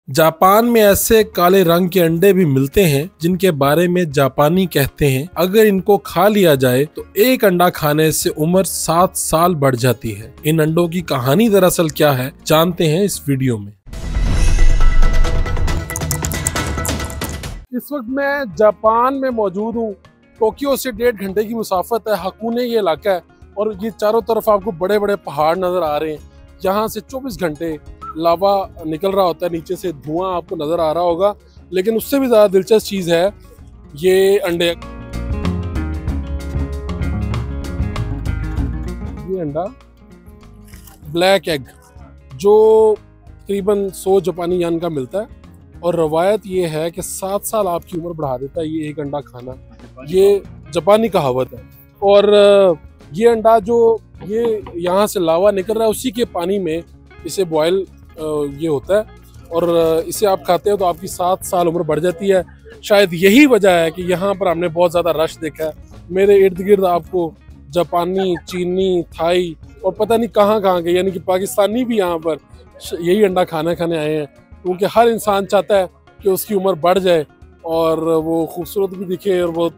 Japan में ऐसे काले रंग के अंडे भी मिलते हैं जिनके बारे में जापानी कहते हैं अगर इनको खा लिया जाए तो एक अंडा खाने से उम्र 7 साल बढ़ जाती है। इन अंडों की कहानी दरअसल क्या है जानते हैं इस वीडियो में। इस वक्त मैं जापान में मौजूद हूँ। टोक्यो से 1.5 घंटे की मुसाफत है। हकुने ये इलाका है और ये चारों तरफ आपको बड़े बड़े पहाड़ नजर आ रहे हैं। यहाँ से 24 घंटे लावा निकल रहा होता है, नीचे से धुआं आपको नजर आ रहा होगा। लेकिन उससे भी ज्यादा दिलचस्प चीज है ये अंडे। ये अंडा ब्लैक एग जो तकरीबन 100 जापानी यन का मिलता है और रवायत ये है कि 7 साल आपकी उम्र बढ़ा देता है ये एक अंडा खाना। ये जापानी कहावत है। और ये अंडा जो ये यहाँ से लावा निकल रहा है उसी के पानी में इसे बॉयल ये होता है और इसे आप खाते हो तो आपकी 7 साल उम्र बढ़ जाती है। शायद यही वजह है कि यहाँ पर हमने बहुत ज़्यादा रश देखा है। मेरे इर्द गिर्द आपको जापानी, चीनी, थाई और पता नहीं कहाँ कहाँ के यानी कि पाकिस्तानी भी यहाँ पर यही अंडा खाने आए हैं, क्योंकि हर इंसान चाहता है कि उसकी उम्र बढ़ जाए और वो खूबसूरत भी दिखे और वो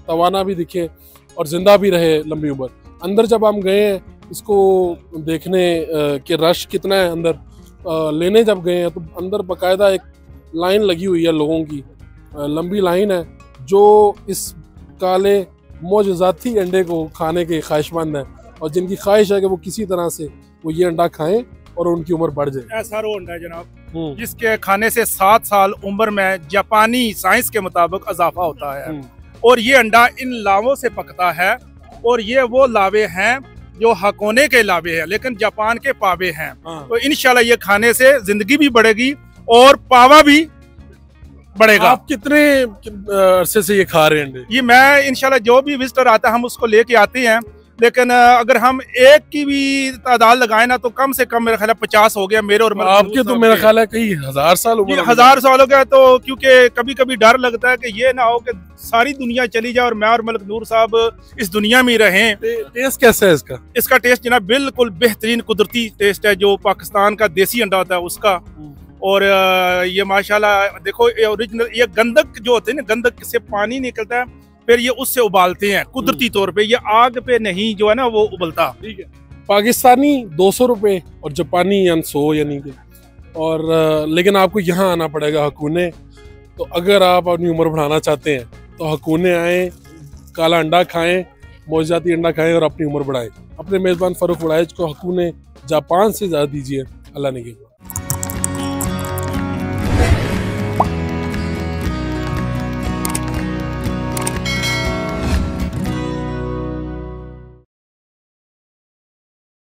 तवाना भी दिखे और ज़िंदा भी रहे लंबी उम्र। अंदर जब हम गए हैं इसको देखने के रश कितना है अंदर लेने जब गए हैं तो अंदर बाकायदा एक लाइन लगी हुई है, लोगों की लंबी लाइन है जो इस काले मोजज़ाती अंडे को खाने के ख्वाहिशमंद है और जिनकी ख्वाहिश है कि वो किसी तरह से वो ये अंडा खाएं और उनकी उम्र बढ़ जाए। ऐसा वो अंडा है जनाब जिसके खाने से 7 साल उम्र में जापानी साइंस के मुताबिक इजाफा होता है और ये अंडा इन लावों से पकता है और ये वो लावे हैं जो हकोने के लावे हैं लेकिन जापान के पावे हैं। तो इंशाल्लाह ये खाने से जिंदगी भी बढ़ेगी और पावा भी बढ़ेगा। आप कितने अरसे से ये खा रहे हैं? ये मैं इंशाल्लाह जो भी विजिटर आता है हम उसको लेके आते हैं, लेकिन अगर हम एक की भी तादाद लगाए ना तो कम से कम मेरा ख्याल है 50 हो गया मेरे और आपके तो मेरा ख्याल है कई 1000 साल हो गए। 1000 साल हो गया। तो क्योंकि कभी कभी डर लगता है कि ये ना हो कि सारी दुनिया चली जाए और मैं और मलिक नूर साहब इस दुनिया में ही रहें। टेस्ट कैसा है इसका? इसका टेस्ट जनाब बिल्कुल बेहतरीन कुदरती टेस्ट है जो पाकिस्तान का देसी अंडा होता है उसका। और ये माशाल्लाह देखो ओरिजिनल ये गंधक जो होती है ना, गंधक से पानी निकलता है फिर ये उससे उबालते हैं कुदरती तौर पे, ये आग पे नहीं जो है ना वो उबलता। ठीक है। पाकिस्तानी 200 रुपए और जापानी 100 यानी कि और लेकिन आपको यहाँ आना पड़ेगा हकुने। तो अगर आप अपनी उम्र बढ़ाना चाहते हैं तो हकुने आए, काला अंडा खाएं, मोजज़ाती अंडा खाएं और अपनी उम्र बढ़ाएं। अपने मेज़बान फ़ारूक वड़ाइच को हकुने जापान से ज़्यादा दीजिए। अल्लाह ने